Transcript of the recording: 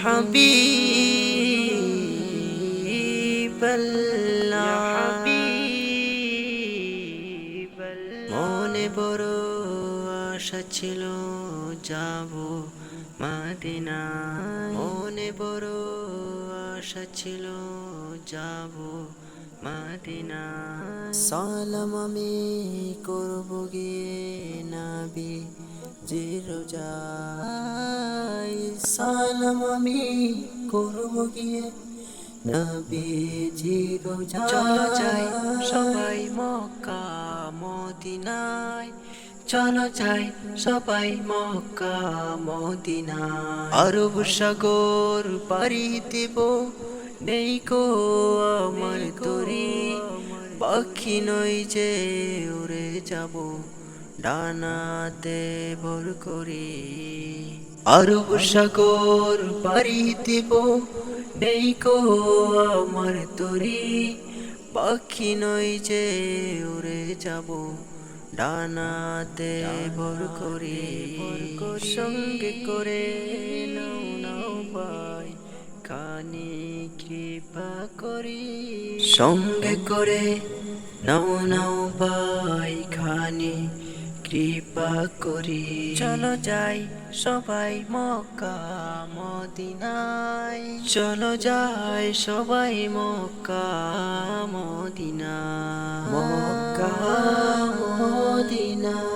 হাবিবাল্লাহ মনে বড় আশা ছিল যাব মদিনা মনে বড় আশা ছিল যাব মদিনা সালাম আমি করব গিয়ে নবী জির রোজায় সালাম আমি করব গিয়ে নবী জির রোজায় চলো যাই সবাই মক্কা মদিনায় চলো যাই সবাই মক্কা মদিনায় আরব সাগর পাড়ি দেব নেই কো আমার তরি পাখি নই যে উড়ে যাব ডানাতে ভর করি আরব সাগর পাড়ি দেব নেই কো আমার তরি পাখি নই যে উড়ে যাব ডানাতে ভর করি সঙ্গে করে নাও নাও ভাই খানি কৃপা করি সঙ্গে করে নাও নাও ভাই খানি কৃপা করি চলো যাই সবাই মক্কা মদিনায় চলো যাই সবাই মক্কা মদিনা মক্কা মদিনা